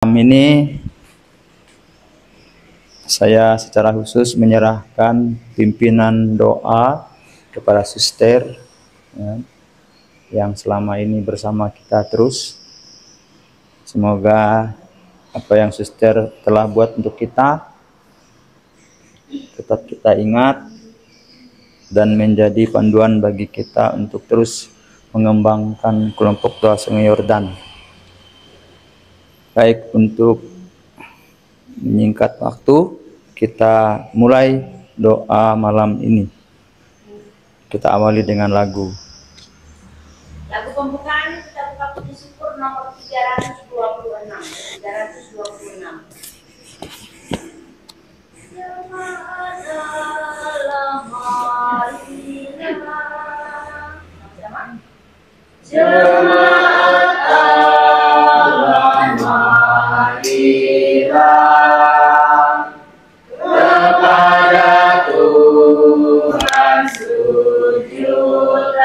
Ini saya secara khusus menyerahkan pimpinan doa kepada suster ya, yang selama ini bersama kita terus. Semoga apa yang suster telah buat untuk kita tetap kita ingat dan menjadi panduan bagi kita untuk terus mengembangkan kelompok doa Sungai Yordan. Baik, untuk menyingkat waktu, kita mulai doa malam ini. Kita awali dengan lagu. Lagu pembukaan kita buka puji syukur nomor 326. 326. Jemaat dalam marilah. Jemaat dalam marilah kepada Tuhan sujudlah.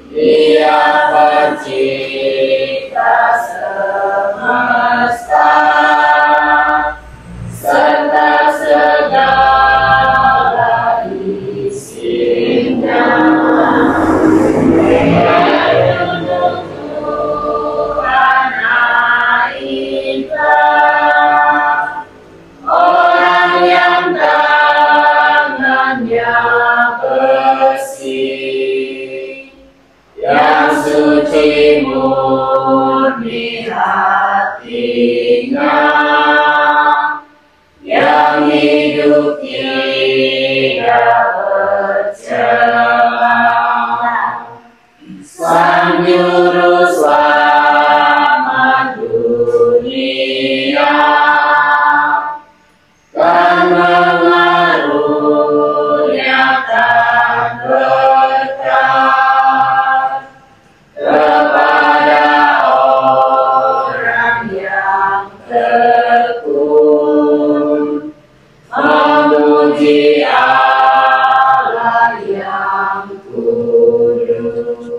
Dia pencipta semesta serta segala isinya. Orang yang tangannya bersih, yang suci murni hatinya, yang hidup tidak bercela, Sang Juru Selamat dunia kan mengaruniakan berkat kepada orang yang tekun memuji Allah yang kudus.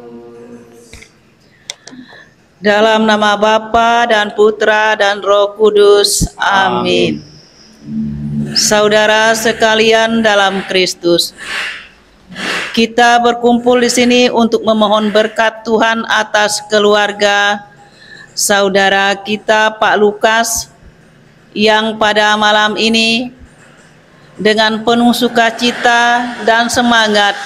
Dalam nama Bapa dan Putra dan Roh Kudus. Amin. Saudara sekalian dalam Kristus, kita berkumpul di sini untuk memohon berkat Tuhan atas keluarga saudara kita Pak Lukas yang pada malam ini dengan penuh sukacita dan semangat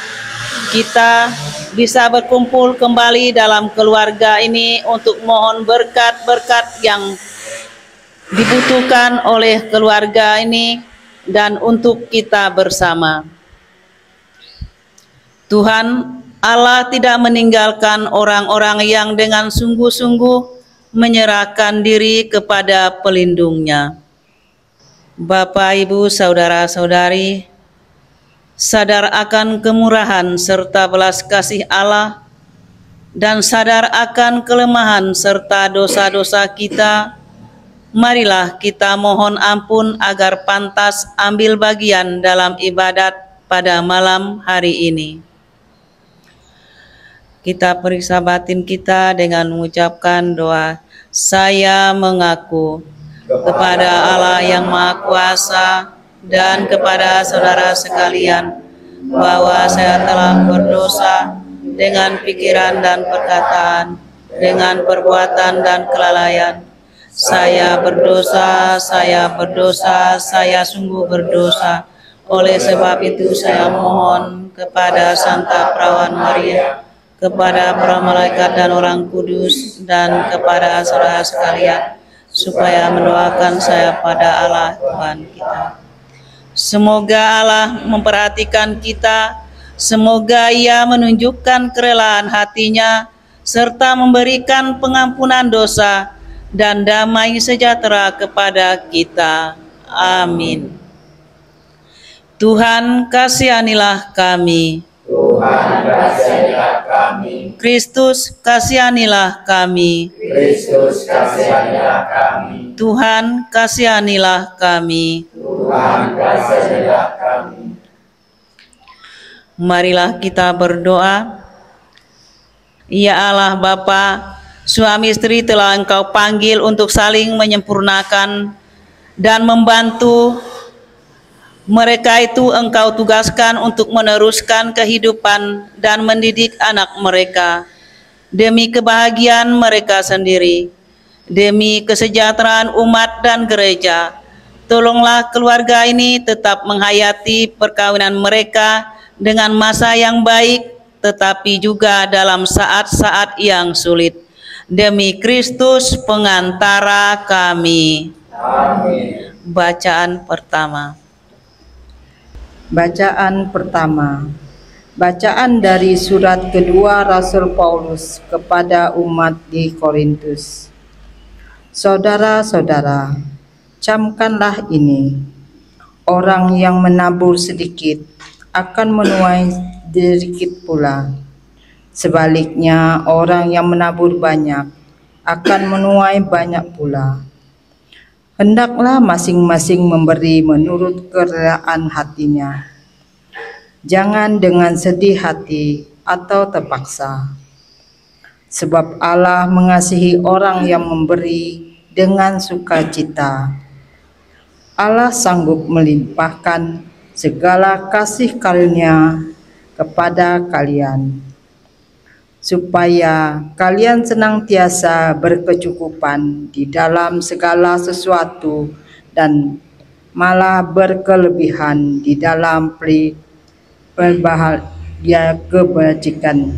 kita bisa berkumpul kembali dalam keluarga ini untuk mohon berkat-berkat yang dibutuhkan oleh keluarga ini dan untuk kita bersama. Tuhan Allah tidak meninggalkan orang-orang yang dengan sungguh-sungguh menyerahkan diri kepada pelindungnya. Bapak, Ibu, saudara-saudari, sadar akan kemurahan serta belas kasih Allah dan sadar akan kelemahan serta dosa-dosa kita, marilah kita mohon ampun agar pantas ambil bagian dalam ibadat pada malam hari ini. Kita periksa batin kita dengan mengucapkan doa. Saya mengaku kepada Allah yang Maha Kuasa dan kepada saudara sekalian bahwa saya telah berdosa dengan pikiran dan perkataan, dengan perbuatan dan kelalaian. Saya berdosa, saya sungguh berdosa. Oleh sebab itu saya mohon kepada Santa Perawan Maria, kepada para malaikat dan orang kudus, dan kepada saudara sekalian, supaya mendoakan saya pada Allah Tuhan kita. Semoga Allah memperhatikan kita, semoga Ia menunjukkan kerelaan hatinya, serta memberikan pengampunan dosa dan damai sejahtera kepada kita. Amin. Tuhan kasihanilah kami. Tuhan kasihanilah kami. Kristus kasihanilah kami. Kristus kasihanilah kami. Tuhan kasihanilah kami. Tuhan kasihanilah kami. Marilah kita berdoa. Ya Allah Bapa, Suami istri telah Engkau panggil untuk saling menyempurnakan dan membantu. Mereka itu Engkau tugaskan untuk meneruskan kehidupan dan mendidik anak mereka demi kebahagiaan mereka sendiri, demi kesejahteraan umat dan gereja. Tolonglah keluarga ini tetap menghayati perkawinan mereka dengan masa yang baik, tetapi juga dalam saat-saat yang sulit. Demi Kristus pengantara kami. Amin. Bacaan pertama. Bacaan pertama. Bacaan dari surat kedua Rasul Paulus kepada umat di Korintus. Saudara-saudara, camkanlah ini. Orang yang menabur sedikit akan menuai sedikit pula. Sebaliknya, orang yang menabur banyak akan menuai banyak pula. Hendaklah masing-masing memberi menurut kerelaan hatinya. Jangan dengan sedih hati atau terpaksa. Sebab Allah mengasihi orang yang memberi dengan sukacita. Allah sanggup melimpahkan segala kasih karunia kepada kalian, supaya kalian senantiasa berkecukupan di dalam segala sesuatu dan malah berkelebihan di dalam berbahagia kebajikan.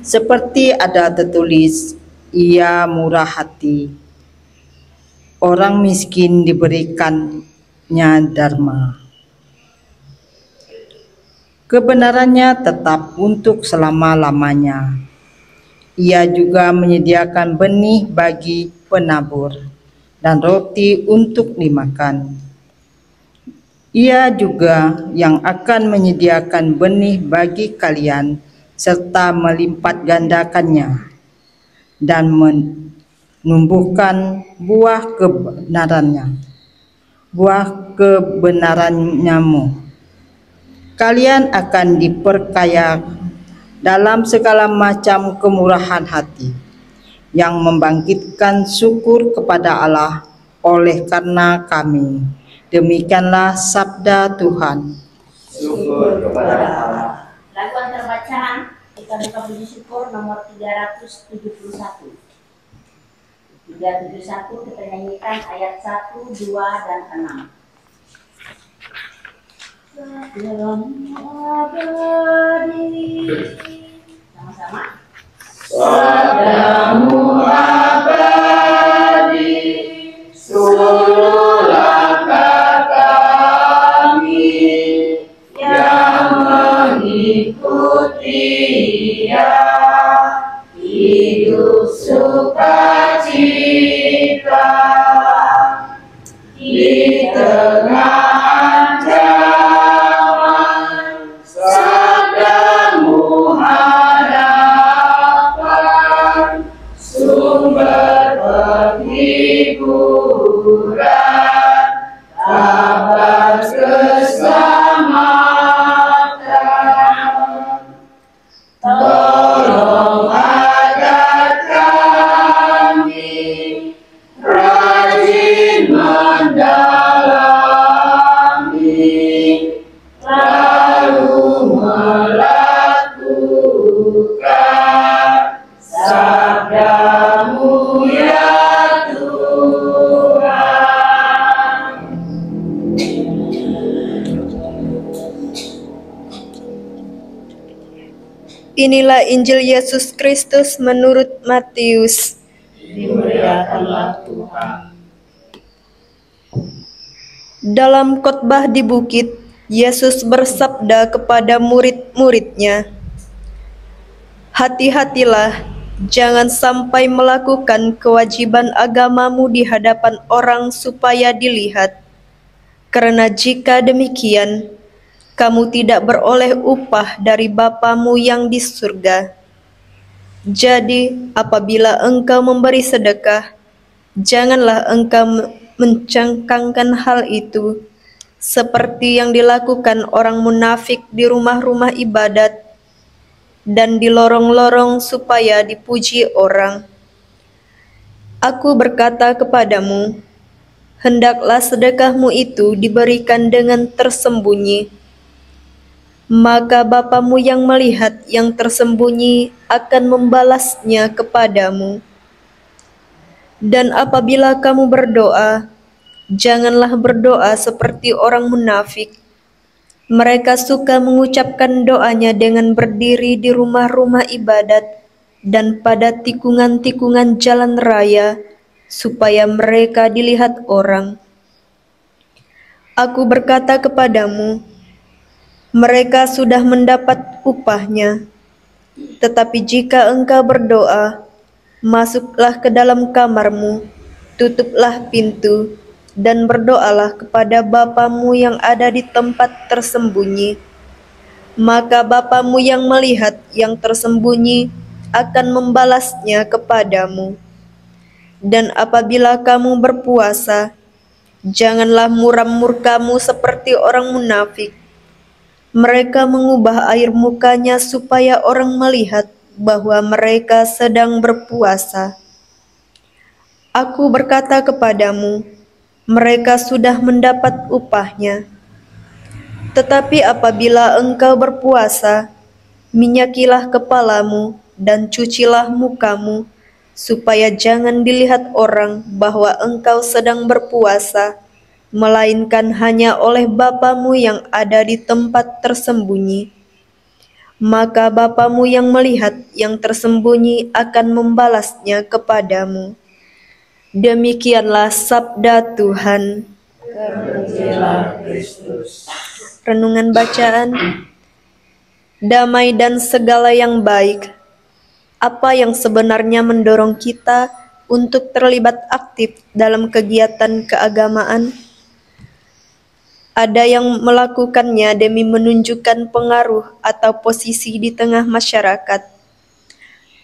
Seperti ada tertulis, ia murah hati, orang miskin diberikannya dharma. Kebenarannya tetap untuk selama-lamanya. Ia juga menyediakan benih bagi penabur dan roti untuk dimakan. Ia juga yang akan menyediakan benih bagi kalian serta melipat gandakannya dan menumbuhkan buah kebenarannya. Kalian akan diperkaya dalam segala macam kemurahan hati yang membangkitkan syukur kepada Allah oleh karena kami. Demikianlah sabda Tuhan. Syukur kepada Allah. Lagu antar bacaan kita buka puji syukur nomor 371. 371 kita nyanyikan ayat 1, 2, dan 6. Sama-sama. Padamu abadi, seluruh langkah kami yang mengikuti Dia, hidup sukacita di tengah ancaman, sabdamu harapan, sumber penghiburan, kabar keselamatan. Tolong agar kami rajin mendalami, lalu melakukan sabdamu ya Tuhan. Inilah Injil Yesus Kristus menurut Matius. Dimuliakanlah Tuhan. Dalam khotbah di bukit, Yesus bersabda kepada murid-muridnya, "Hati-hatilah, jangan sampai melakukan kewajiban agamamu di hadapan orang supaya dilihat. Karena jika demikian, kamu tidak beroleh upah dari Bapamu yang di surga. Jadi, apabila engkau memberi sedekah, janganlah engkau mencangkangkan hal itu, seperti yang dilakukan orang munafik di rumah-rumah ibadat. dan di lorong-lorong supaya dipuji orang. Aku berkata kepadamu, hendaklah sedekahmu itu diberikan dengan tersembunyi. Maka Bapamu yang melihat yang tersembunyi akan membalasnya kepadamu. Dan apabila kamu berdoa, janganlah berdoa seperti orang munafik. Mereka suka mengucapkan doanya dengan berdiri di rumah-rumah ibadat dan pada tikungan-tikungan jalan raya, supaya mereka dilihat orang. Aku berkata kepadamu, mereka sudah mendapat upahnya. Tetapi jika engkau berdoa, masuklah ke dalam kamarmu, tutuplah pintu, dan berdoalah kepada Bapamu yang ada di tempat tersembunyi. Maka Bapamu yang melihat yang tersembunyi akan membalasnya kepadamu. Dan apabila kamu berpuasa, janganlah muram murkamu seperti orang munafik. Mereka mengubah air mukanya supaya orang melihat bahwa mereka sedang berpuasa. Aku berkata kepadamu, mereka sudah mendapat upahnya. Tetapi apabila engkau berpuasa, minyakilah kepalamu dan cucilah mukamu, supaya jangan dilihat orang bahwa engkau sedang berpuasa, melainkan hanya oleh Bapamu yang ada di tempat tersembunyi. Maka Bapamu yang melihat yang tersembunyi akan membalasnya kepadamu. Demikianlah sabda Tuhan. Terpujilah Kristus. Renungan bacaan. Damai dan segala yang baik. Apa yang sebenarnya mendorong kita untuk terlibat aktif dalam kegiatan keagamaan? Ada yang melakukannya demi menunjukkan pengaruh atau posisi di tengah masyarakat.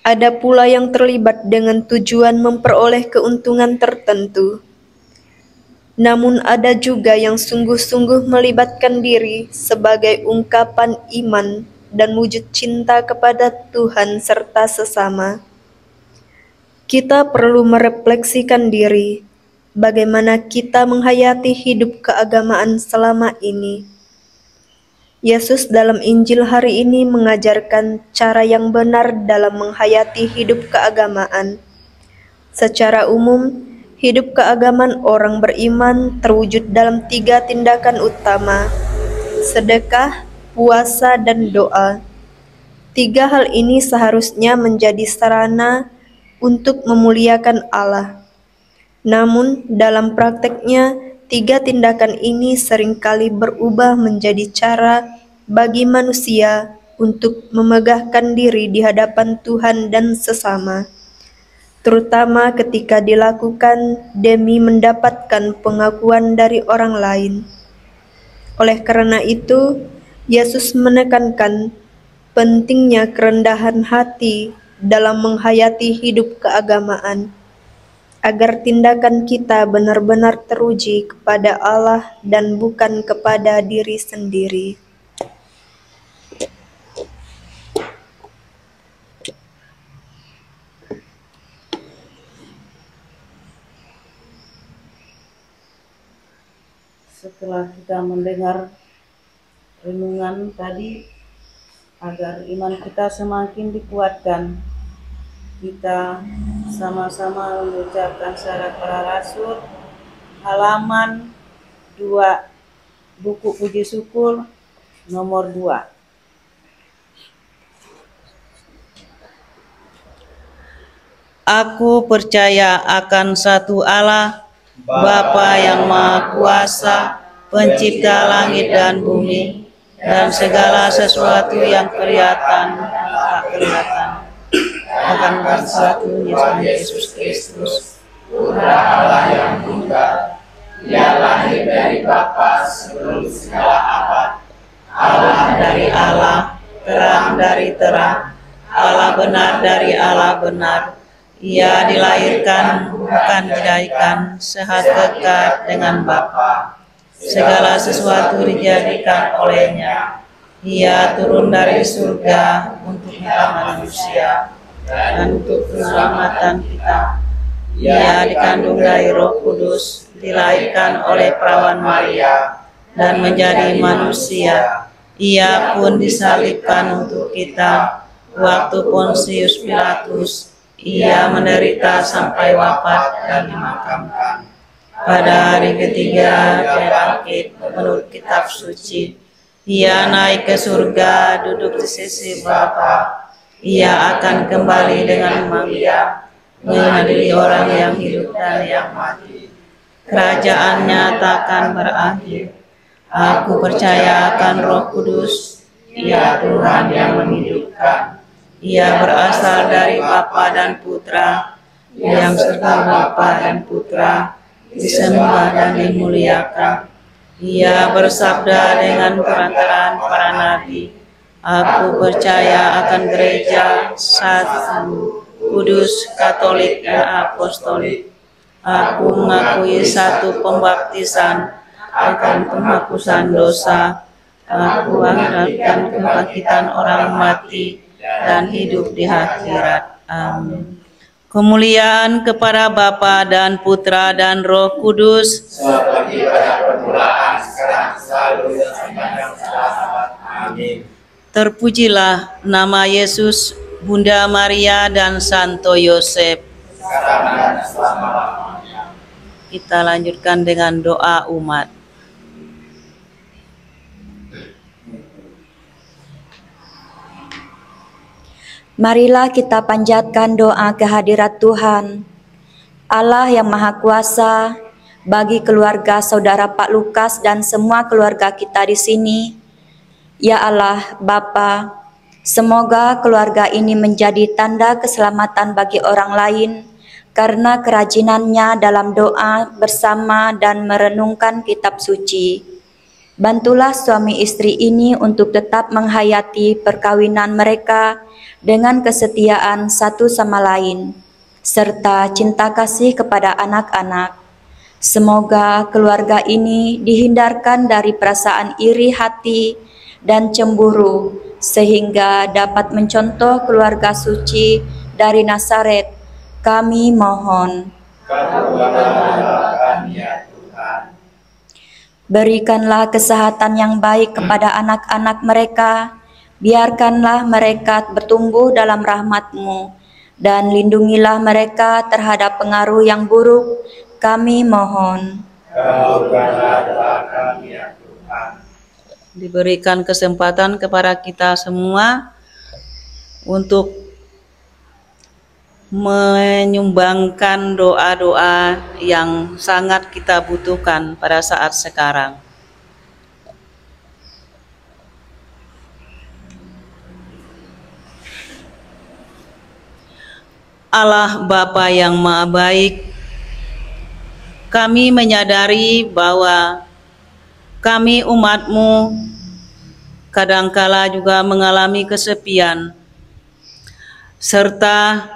Ada pula yang terlibat dengan tujuan memperoleh keuntungan tertentu. Namun ada juga yang sungguh-sungguh melibatkan diri sebagai ungkapan iman dan wujud cinta kepada Tuhan serta sesama. Kita perlu merefleksikan diri, bagaimana kita menghayati hidup keagamaan selama ini. Yesus dalam Injil hari ini mengajarkan cara yang benar dalam menghayati hidup keagamaan. Secara umum, hidup keagamaan orang beriman terwujud dalam 3 tindakan utama: sedekah, puasa, dan doa. 3 hal ini seharusnya menjadi sarana untuk memuliakan Allah. Namun, dalam prakteknya, 3 tindakan ini seringkali berubah menjadi cara bagi manusia untuk memegahkan diri di hadapan Tuhan dan sesama, terutama ketika dilakukan demi mendapatkan pengakuan dari orang lain. Oleh karena itu, Yesus menekankan pentingnya kerendahan hati dalam menghayati hidup keagamaan, agar tindakan kita benar-benar teruji kepada Allah dan bukan kepada diri sendiri. Setelah kita mendengar renungan tadi, agar iman kita semakin dikuatkan, kita sama-sama mengucapkan syarat para rasul halaman 2 buku puji syukur nomor 2. Aku percaya akan satu Allah, Bapa yang Maha Kuasa, pencipta langit dan bumi, dan segala sesuatu yang kelihatan dan tak kelihatan, akan satu Yesus Kristus, Putra Allah yang tunggal. Ia lahir dari Bapa sebelum segala abad. Allah dari Allah, terang dari terang, Allah benar dari Allah benar. Ia dilahirkan bukan dijadikan, sehat dekat dengan Bapa. Segala sesuatu dijadikan olehnya. Ia turun dari surga untuk kita manusia dan untuk keselamatan kita. Ia dikandung dari Roh Kudus, dilahirkan oleh perawan Maria, dan menjadi manusia. Ia pun disalibkan untuk kita waktu Pontius Pilatus. Ia menderita sampai wafat dan dimakamkan. Pada hari ketiga dia bangkit menurut kitab suci. Ia naik ke surga, duduk di sisi Bapa. Ia akan kembali dengan memanggil, mengadili orang yang hidup dan yang mati. Kerajaannya takkan berakhir. Aku percaya akan Roh Kudus, Ia Tuhan yang menghidupkan. Ia berasal dari Bapa dan Putra, yang serta Bapa dan Putra, disembah dan dimuliakan. Ia bersabda dengan perantaraan para nabi. Aku percaya akan gereja satu, kudus, katolik, dan apostolik. Aku mengakui satu pembaptisan akan penghapusan dosa. Aku mengharapkan kebangkitan orang mati dan hidup di akhirat. Amin. Kemuliaan kepada Bapa dan Putra dan Roh Kudus, seperti pada permulaan, sekarang, selalu, dan sepanjang zaman. Amin. Terpujilah nama Yesus, Bunda Maria, dan Santo Yosef. Sekarang dan selama-lamanya. Kita lanjutkan dengan doa umat. Marilah kita panjatkan doa kehadirat Tuhan, Allah yang Maha Kuasa, bagi keluarga saudara Pak Lukas dan semua keluarga kita di sini. Ya Allah, Bapa, semoga keluarga ini menjadi tanda keselamatan bagi orang lain karena kerajinannya dalam doa bersama dan merenungkan kitab suci. Bantulah suami istri ini untuk tetap menghayati perkawinan mereka dengan kesetiaan satu sama lain, serta cinta kasih kepada anak-anak. Semoga keluarga ini dihindarkan dari perasaan iri hati dan cemburu, sehingga dapat mencontoh keluarga suci dari Nazaret. Kami mohon. Berikanlah kesehatan yang baik kepada anak-anak mereka, biarkanlah mereka bertumbuh dalam rahmat-Mu, dan lindungilah mereka terhadap pengaruh yang buruk. Kami mohon. Diberikan kesempatan kepada kita semua untuk menyumbangkan doa-doa yang sangat kita butuhkan pada saat sekarang. Allah Bapa yang Maha Baik, kami menyadari bahwa kami umat-Mu kadangkala juga mengalami kesepian, serta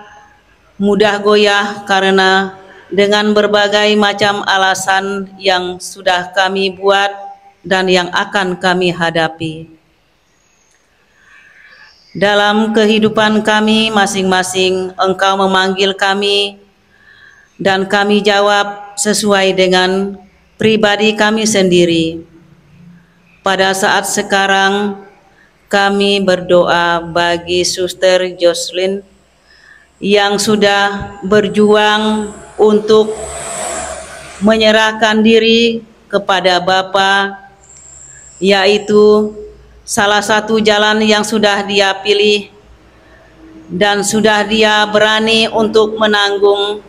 mudah goyah karena dengan berbagai macam alasan yang sudah kami buat dan yang akan kami hadapi. Dalam kehidupan kami masing-masing, Engkau memanggil kami dan kami jawab sesuai dengan pribadi kami sendiri. Pada saat sekarang, kami berdoa bagi Suster Jocelyn yang sudah berjuang untuk menyerahkan diri kepada Bapa, yaitu salah satu jalan yang sudah dia pilih dan sudah dia berani untuk menanggung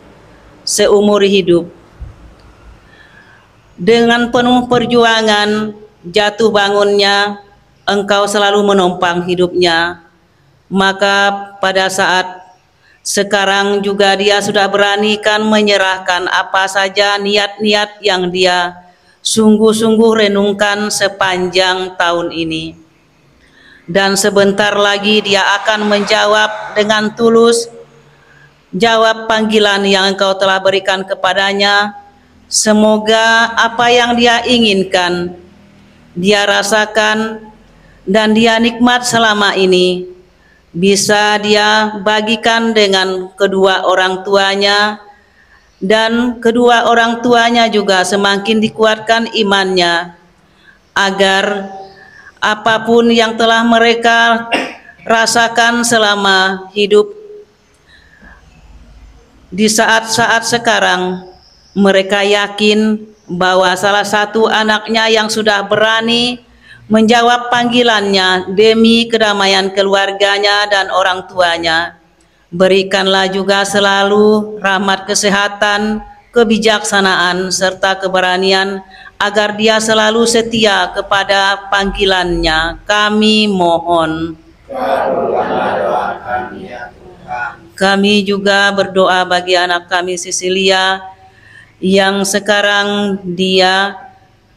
seumur hidup. Dengan penuh perjuangan, jatuh bangunnya, Engkau selalu menopang hidupnya. Maka pada saat sekarang juga dia sudah beranikan menyerahkan apa saja niat-niat yang dia sungguh-sungguh renungkan sepanjang tahun ini. Dan sebentar lagi dia akan menjawab dengan tulus, jawab panggilan yang Engkau telah berikan kepadanya. Semoga apa yang dia inginkan dia rasakan dan dia nikmat selama ini, bisa dia bagikan dengan kedua orang tuanya, dan kedua orang tuanya juga semakin dikuatkan imannya, agar apapun yang telah mereka rasakan selama hidup di saat-saat sekarang, mereka yakin bahwa salah satu anaknya yang sudah berani menjawab panggilannya demi kedamaian keluarganya dan orang tuanya. Berikanlah juga selalu rahmat kesehatan, kebijaksanaan, serta keberanian agar dia selalu setia kepada panggilannya. Kami mohon. Kabulkanlah doa kami ya Tuhan. Kami juga berdoa bagi anak kami Cecilia yang sekarang dia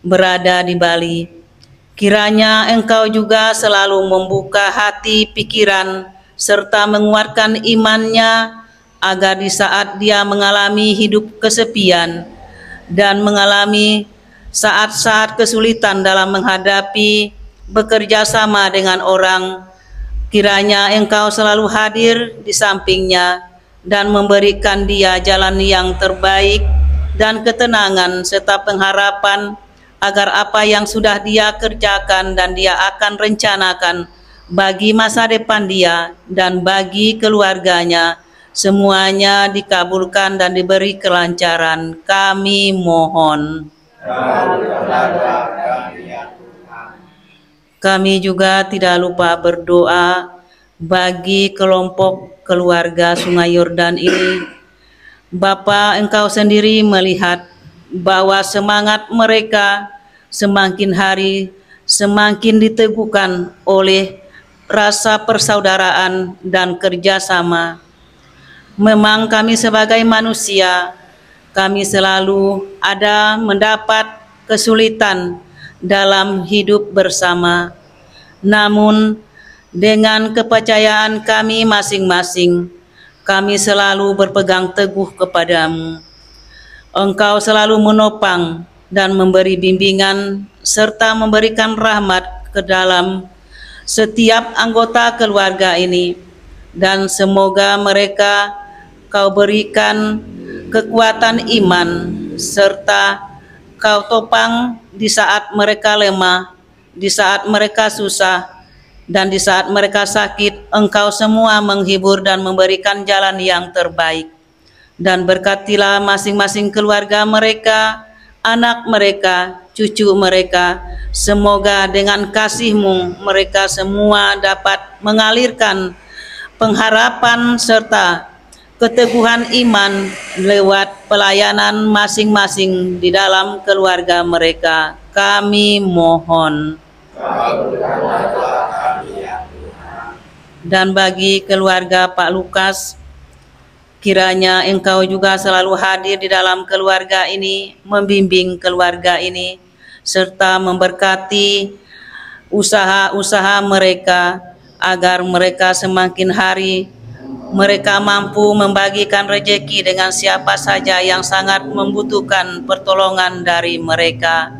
berada di Bali. Kiranya Engkau juga selalu membuka hati, pikiran, serta menguatkan imannya agar di saat dia mengalami hidup kesepian dan mengalami saat-saat kesulitan dalam menghadapi bekerja sama dengan orang, kiranya Engkau selalu hadir di sampingnya dan memberikan dia jalan yang terbaik dan ketenangan serta pengharapan agar apa yang sudah dia kerjakan dan dia akan rencanakan bagi masa depan dia dan bagi keluarganya, semuanya dikabulkan dan diberi kelancaran. Kami mohon. Kabulkanlah doa kami ya Tuhan. Kami juga tidak lupa berdoa bagi kelompok keluarga Sungai Yordan ini. Bapa, Engkau sendiri melihat bahwa semangat mereka semakin hari semakin diteguhkan oleh rasa persaudaraan dan kerjasama. Memang kami sebagai manusia, kami selalu ada mendapat kesulitan dalam hidup bersama. Namun dengan kepercayaan kami masing-masing, kami selalu berpegang teguh kepadamu. Engkau selalu menopang dan memberi bimbingan serta memberikan rahmat ke dalam setiap anggota keluarga ini, dan semoga mereka Kau berikan kekuatan iman serta Kau topang di saat mereka lemah, di saat mereka susah, dan di saat mereka sakit. Engkau semua menghibur dan memberikan jalan yang terbaik. Dan berkatilah masing-masing keluarga mereka, anak mereka, cucu mereka. Semoga dengan kasih-Mu mereka semua dapat mengalirkan pengharapan serta keteguhan iman lewat pelayanan masing-masing di dalam keluarga mereka. Kami mohon. Kabulkanlah doa kami ya Tuhan. Dan bagi keluarga Pak Lukas, kiranya Engkau juga selalu hadir di dalam keluarga ini, membimbing keluarga ini, serta memberkati usaha-usaha mereka, agar mereka semakin hari mereka mampu membagikan rezeki dengan siapa saja yang sangat membutuhkan pertolongan dari mereka.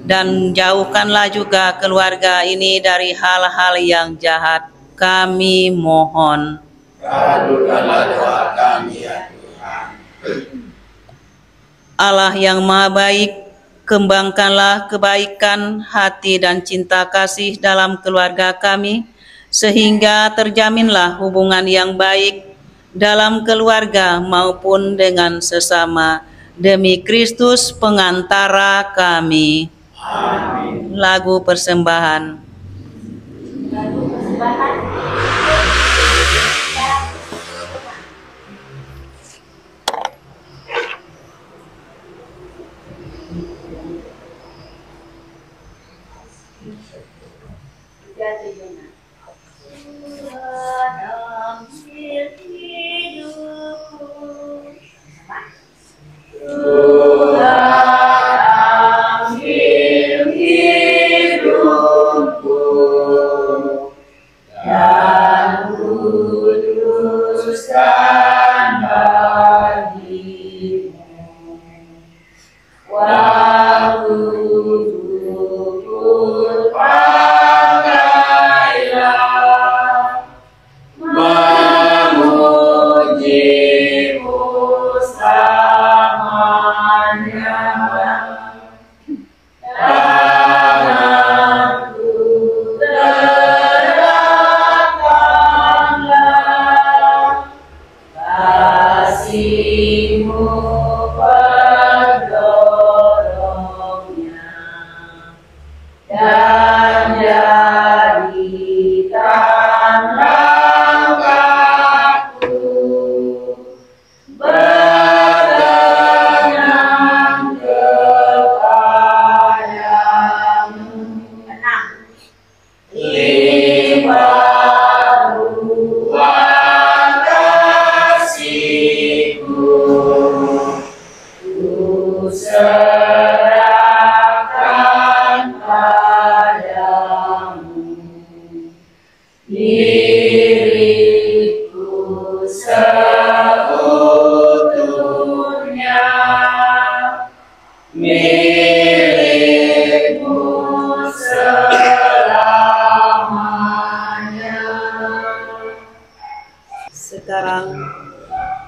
Dan jauhkanlah juga keluarga ini dari hal-hal yang jahat. Kami mohon. Kabulkanlah doa kami ya Tuhan. Allah yang Maha Baik, kembangkanlah kebaikan hati dan cinta kasih dalam keluarga kami, sehingga terjaminlah hubungan yang baik dalam keluarga maupun dengan sesama. Demi Kristus pengantara kami. Amin. Lagu persembahan. Lagu persembahan. Wahyu pendorongnya dan jadikan langkahku berkenan kepadamu. Limpah ruang kasih-Ku, Ku serahkan padamu. Diriku seutuhnya milik-Mu selamanya. Sekarang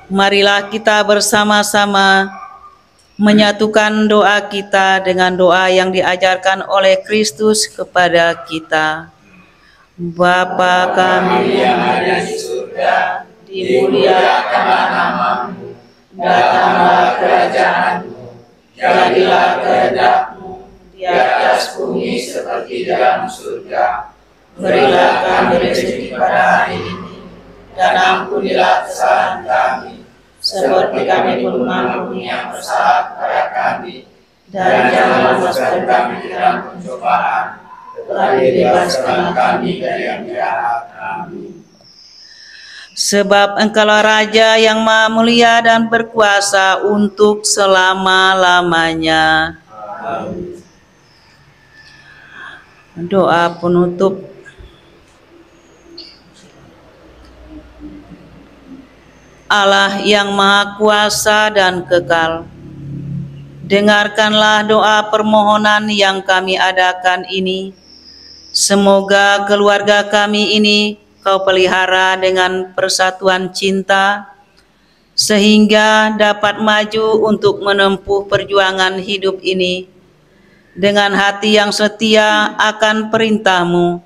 marilah kita bersama-sama menyatukan doa kita dengan doa yang diajarkan oleh Kristus kepada kita. Bapa kami yang ada di surga, dimuliakanlah namamu, datanglah kerajaan-Mu, jadilah kehendak-Mu di atas bumi seperti dalam surga. Berilah kami rezeki pada hari ini, dan ampunilah kesalahan kami, seperti kami pun mengampuni yang bersalah kepada kami. Dan janganlah masukkan kami ke dalam pencobaan, tetapi bebaskanlah kami dari yang jahat. Amin. Sebab Engkaulah Raja yang Maha Mulia dan berkuasa untuk selama-lamanya. Amin. Doa penutup. Allah yang Maha Kuasa dan Kekal, dengarkanlah doa permohonan yang kami adakan ini. Semoga keluarga kami ini Kau pelihara dengan persatuan cinta, sehingga dapat maju untuk menempuh perjuangan hidup ini dengan hati yang setia akan perintah-Mu,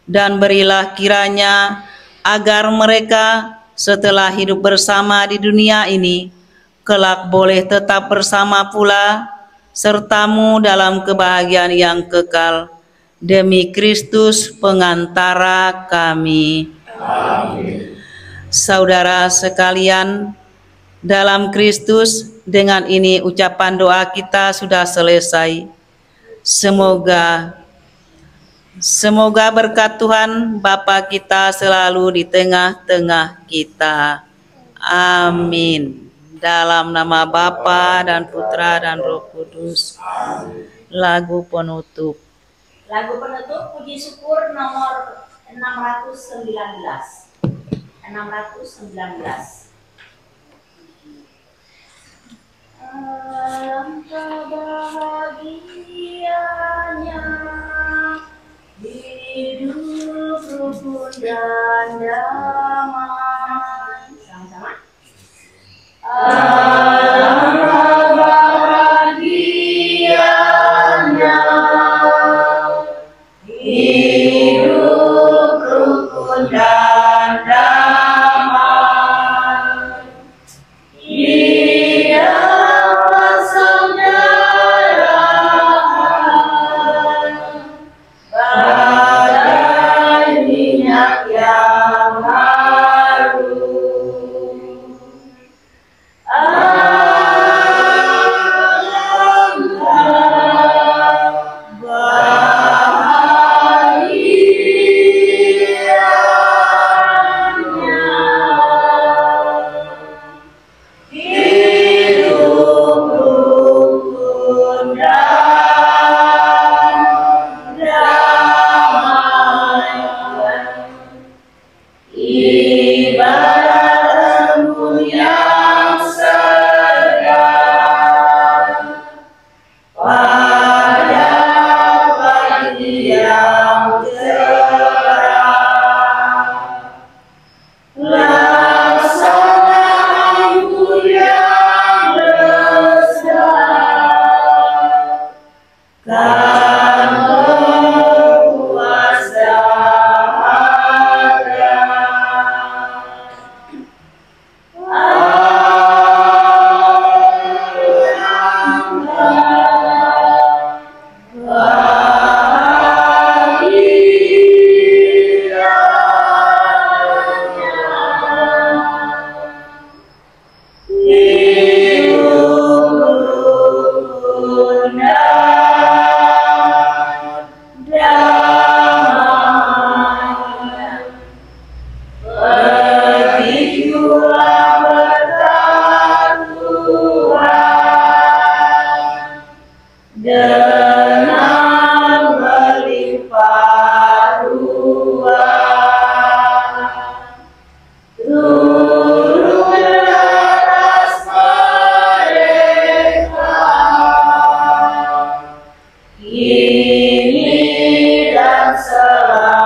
dan berilah kiranya agar mereka setelah hidup bersama di dunia ini, kelak boleh tetap bersama pula serta-Mu dalam kebahagiaan yang kekal. Demi Kristus pengantara kami. Amin. Saudara sekalian, dalam Kristus, dengan ini ucapan doa kita sudah selesai. Semoga berkat Tuhan Bapa kita selalu di tengah-tengah kita. Amin. Dalam nama Bapa dan Putra dan Roh Kudus. Lagu penutup. Lagu penutup puji syukur nomor 619. 619. Alangkah bahagianya hidup rukun dan damai. Sama-sama. Alangkah bahagianya hidup rukun dan damai. Ia bagai minyak yang dengan melimpah ruah. Turun atas mereka, kini dan selamanya.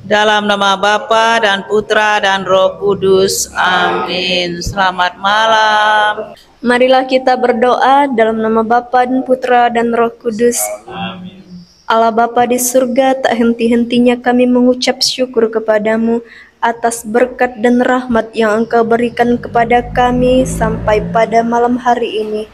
Dalam nama Bapa dan Putra dan Roh Kudus. Amin. Selamat malam. Marilah kita berdoa dalam nama Bapa dan Putra dan Roh Kudus. Allah Bapa di surga, tak henti-hentinya kami mengucap syukur kepadamu atas berkat dan rahmat yang Engkau berikan kepada kami sampai pada malam hari ini.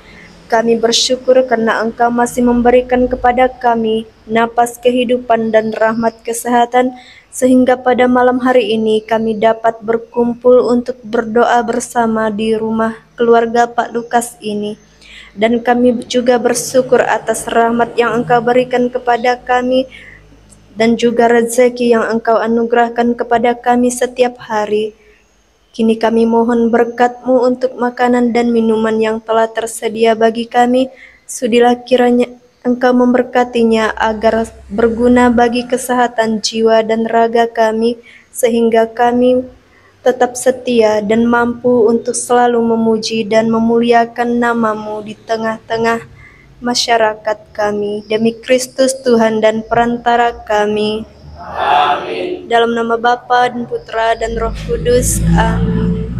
Kami bersyukur karena Engkau masih memberikan kepada kami napas kehidupan dan rahmat kesehatan, sehingga pada malam hari ini kami dapat berkumpul untuk berdoa bersama di rumah keluarga Pak Lukas ini. Dan kami juga bersyukur atas rahmat yang Engkau berikan kepada kami dan juga rezeki yang Engkau anugerahkan kepada kami setiap hari. Kini kami mohon berkat-Mu untuk makanan dan minuman yang telah tersedia bagi kami. Sudilah kiranya Engkau memberkatinya agar berguna bagi kesehatan jiwa dan raga kami, sehingga kami tetap setia dan mampu untuk selalu memuji dan memuliakan nama-Mu di tengah-tengah masyarakat kami. Demi Kristus Tuhan dan perantara kami. Amin. Dalam nama Bapa dan Putra dan Roh Kudus. Amin.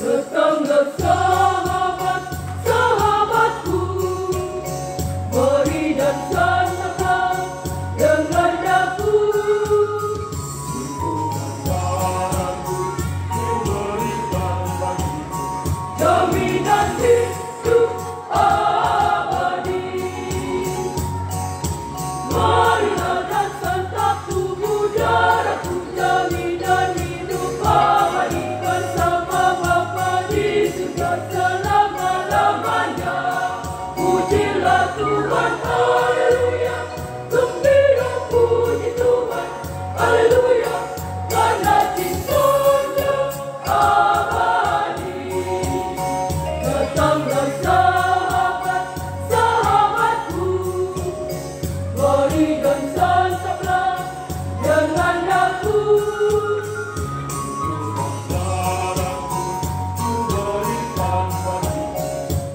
Tetangga sahabat, sahabatku, mari dan santaplah dengan daku. Jaminan hidup abadi. Marilah dan santap tubuh darahku, jaminan hidup abadi bersama Bapa di surga selama-lamanya. Pujilah Tuhan, haleluya, gembira puji Tuhan, haleluya, karena cintanya abadi. Datanglah sahabat, sahabatku, mari dan santaplah dengan aku.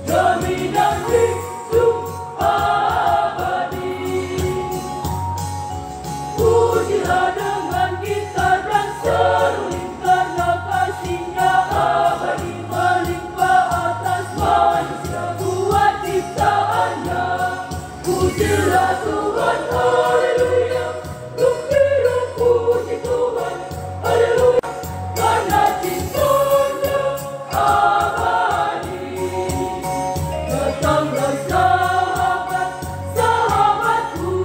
Jaminan hidup abadi. Pujilah dengan gitar dan seruling, karena kasih-Nya abadi melimpah atas manusia buat ciptaannya. Pujilah Tuhan, haleluya, gembira puji Tuhan, haleluya, karena cintanya abadi. Datanglah sahabat, sahabatku,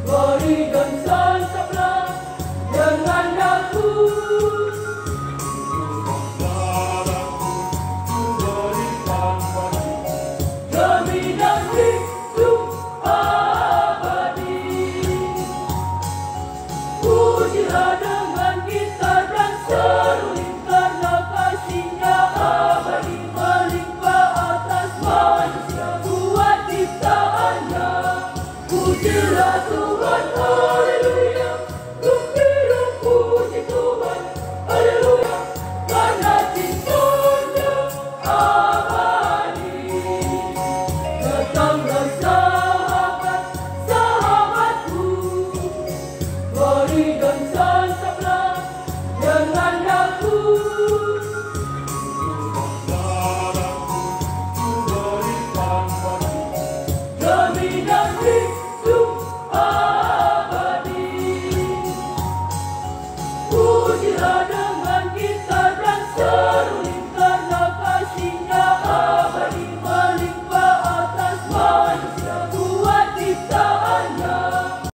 mari dan santaplah dengan aku. Jaminan hidup abadi. Pujilah